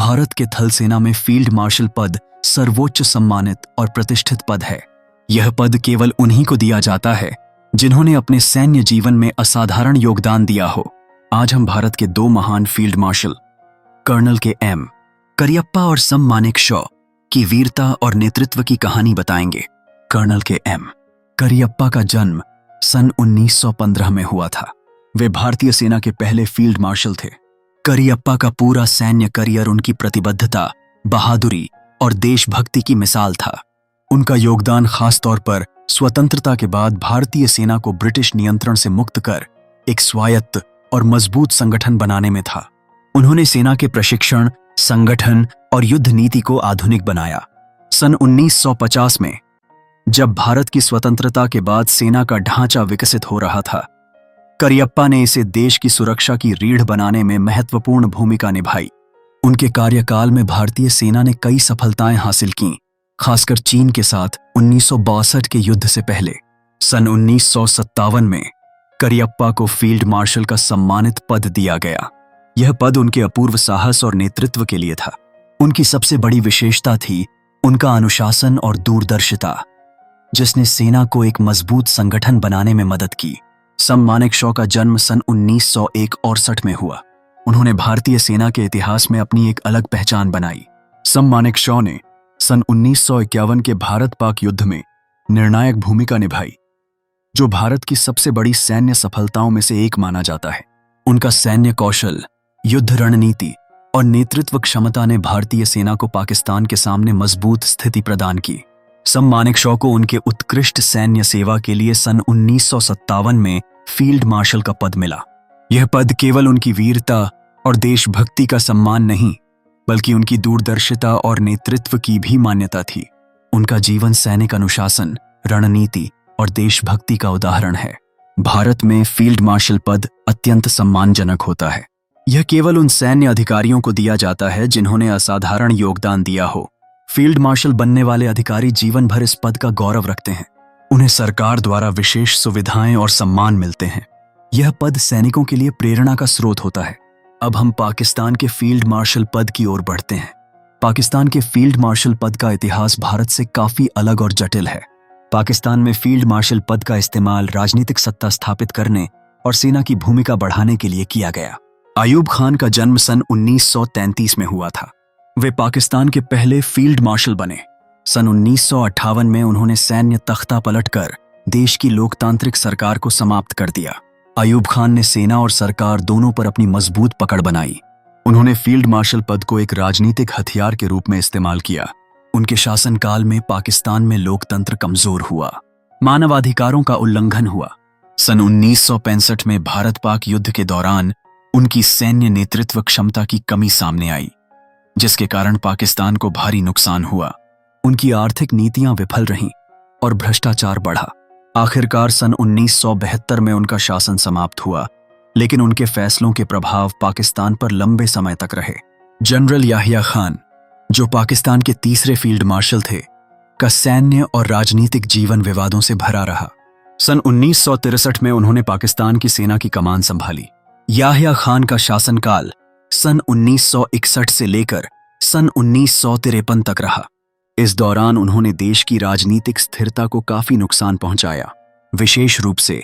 भारत के थल सेना में फील्ड मार्शल पद सर्वोच्च सम्मानित और प्रतिष्ठित पद है। यह पद केवल उन्हीं को दिया जाता है जिन्होंने अपने सैन्य जीवन में असाधारण योगदान दिया हो। आज हम भारत के दो महान फील्ड मार्शल कर्नल के एम करियप्पा और सम मानेकशॉ की वीरता और नेतृत्व की कहानी बताएंगे। कर्नल के एम करियप्पा का जन्म सन 1915 में हुआ था। वे भारतीय सेना के पहले फील्ड मार्शल थे। करियप्पा का पूरा सैन्य करियर उनकी प्रतिबद्धता, बहादुरी और देशभक्ति की मिसाल था। उनका योगदान खास तौर पर स्वतंत्रता के बाद भारतीय सेना को ब्रिटिश नियंत्रण से मुक्त कर एक स्वायत्त और मजबूत संगठन बनाने में था। उन्होंने सेना के प्रशिक्षण, संगठन और युद्ध नीति को आधुनिक बनाया। सन 1950 में जब भारत की स्वतंत्रता के बाद सेना का ढांचा विकसित हो रहा था, करियप्पा ने इसे देश की सुरक्षा की रीढ़ बनाने में महत्वपूर्ण भूमिका निभाई। उनके कार्यकाल में भारतीय सेना ने कई सफलताएं हासिल कीं, खासकर चीन के साथ 1962 के युद्ध से पहले। सन 1957 में करियप्पा को फील्ड मार्शल का सम्मानित पद दिया गया। यह पद उनके अपूर्व साहस और नेतृत्व के लिए था। उनकी सबसे बड़ी विशेषता थी उनका अनुशासन और दूरदर्शिता, जिसने सेना को एक मजबूत संगठन बनाने में मदद की। सम मानेकशॉ का जन्म सन 1961 में हुआ। उन्होंने भारतीय सेना के इतिहास में अपनी एक अलग पहचान बनाई। सम मानेकशॉ ने सन 1951 के भारत पाक युद्ध में निर्णायक भूमिका निभाई, जो भारत की सबसे बड़ी सैन्य सफलताओं में से एक माना जाता है। उनका सैन्य कौशल, युद्ध रणनीति और नेतृत्व क्षमता ने भारतीय सेना को पाकिस्तान के सामने मजबूत स्थिति प्रदान की। सम मानेकशॉ को उनके उत्कृष्ट सैन्य सेवा के लिए सन 1957 में फील्ड मार्शल का पद मिला। यह पद केवल उनकी वीरता और देशभक्ति का सम्मान नहीं, बल्कि उनकी दूरदर्शिता और नेतृत्व की भी मान्यता थी। उनका जीवन सैनिक अनुशासन, रणनीति और देशभक्ति का उदाहरण है। भारत में फील्ड मार्शल पद अत्यंत सम्मानजनक होता है। यह केवल उन सैन्य अधिकारियों को दिया जाता है जिन्होंने असाधारण योगदान दिया हो। फील्ड मार्शल बनने वाले अधिकारी जीवन भर इस पद का गौरव रखते हैं। उन्हें सरकार द्वारा विशेष सुविधाएं और सम्मान मिलते हैं। यह पद सैनिकों के लिए प्रेरणा का स्रोत होता है। अब हम पाकिस्तान के फील्ड मार्शल पद की ओर बढ़ते हैं। पाकिस्तान के फील्ड मार्शल पद का इतिहास भारत से काफी अलग और जटिल है। पाकिस्तान में फील्ड मार्शल पद का इस्तेमाल राजनीतिक सत्ता स्थापित करने और सेना की भूमिका बढ़ाने के लिए किया गया। अयूब खान का जन्म सन 1933 में हुआ था। वे पाकिस्तान के पहले फील्ड मार्शल बने। सन 1958 में उन्होंने सैन्य तख्ता पलटकर देश की लोकतांत्रिक सरकार को समाप्त कर दिया। अयूब खान ने सेना और सरकार दोनों पर अपनी मजबूत पकड़ बनाई। उन्होंने फील्ड मार्शल पद को एक राजनीतिक हथियार के रूप में इस्तेमाल किया। उनके शासनकाल में पाकिस्तान में लोकतंत्र कमजोर हुआ, मानवाधिकारों का उल्लंघन हुआ। सन 1965 में भारत पाक युद्ध के दौरान उनकी सैन्य नेतृत्व क्षमता की कमी सामने आई, जिसके कारण पाकिस्तान को भारी नुकसान हुआ। उनकी आर्थिक नीतियां विफल रहीं और भ्रष्टाचार बढ़ा। आखिरकार सन 1972 में उनका शासन समाप्त हुआ, लेकिन उनके फैसलों के प्रभाव पाकिस्तान पर लंबे समय तक रहे। जनरल याहिया खान, जो पाकिस्तान के तीसरे फील्ड मार्शल थे, का सैन्य और राजनीतिक जीवन विवादों से भरा रहा। सन 1963 में उन्होंने पाकिस्तान की सेना की कमान संभाली। याहिया खान का शासनकाल सन 1961 से लेकर सन 1953 तक रहा। इस दौरान उन्होंने देश की राजनीतिक स्थिरता को काफी नुकसान पहुंचाया। विशेष रूप से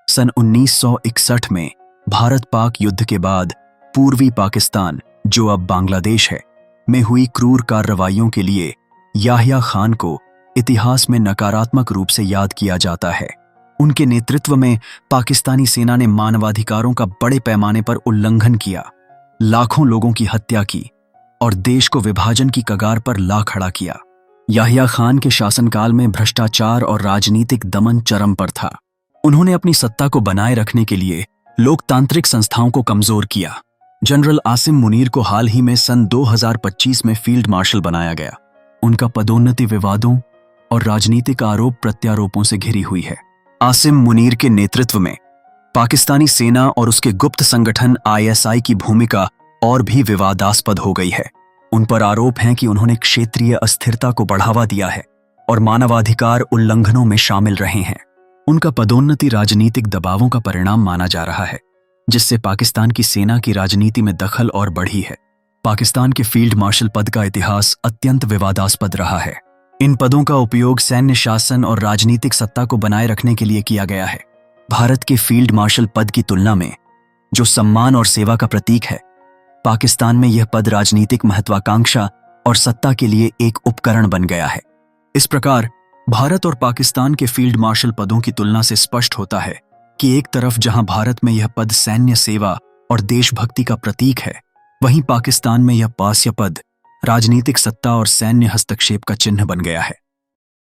सन 1961 में भारत पाक युद्ध के बाद पूर्वी पाकिस्तान, जो अब बांग्लादेश है, में हुई क्रूर कार्रवाइयों के लिए याहिया खान को इतिहास में नकारात्मक रूप से याद किया जाता है। उनके नेतृत्व में पाकिस्तानी सेना ने मानवाधिकारों का बड़े पैमाने पर उल्लंघन किया, लाखों लोगों की हत्या की और देश को विभाजन की कगार पर ला खड़ा किया। याहिया खान के शासनकाल में भ्रष्टाचार और राजनीतिक दमन चरम पर था। उन्होंने अपनी सत्ता को बनाए रखने के लिए लोकतांत्रिक संस्थाओं को कमजोर किया। जनरल आसिम मुनीर को हाल ही में सन 2025 में फील्ड मार्शल बनाया गया। उनका पदोन्नति विवादों और राजनीतिक आरोप प्रत्यारोपों से घिरी हुई है। आसिम मुनीर के नेतृत्व में पाकिस्तानी सेना और उसके गुप्त संगठन ISI की भूमिका और भी विवादास्पद हो गई है। उन पर आरोप हैं कि उन्होंने क्षेत्रीय अस्थिरता को बढ़ावा दिया है और मानवाधिकार उल्लंघनों में शामिल रहे हैं। उनका पदोन्नति राजनीतिक दबावों का परिणाम माना जा रहा है, जिससे पाकिस्तान की सेना की राजनीति में दखल और बढ़ी है। पाकिस्तान के फील्ड मार्शल पद का इतिहास अत्यंत विवादास्पद रहा है। इन पदों का उपयोग सैन्य शासन और राजनीतिक सत्ता को बनाए रखने के लिए किया गया है। भारत के फील्ड मार्शल पद की तुलना में, जो सम्मान और सेवा का प्रतीक है, पाकिस्तान में यह पद राजनीतिक महत्वाकांक्षा और सत्ता के लिए एक उपकरण बन गया है। इस प्रकार भारत और पाकिस्तान के फील्ड मार्शल पदों की तुलना से स्पष्ट होता है कि एक तरफ जहां भारत में यह पद सैन्य सेवा और देशभक्ति का प्रतीक है, वहीं पाकिस्तान में यह पास्य पद राजनीतिक सत्ता और सैन्य हस्तक्षेप का चिन्ह बन गया है।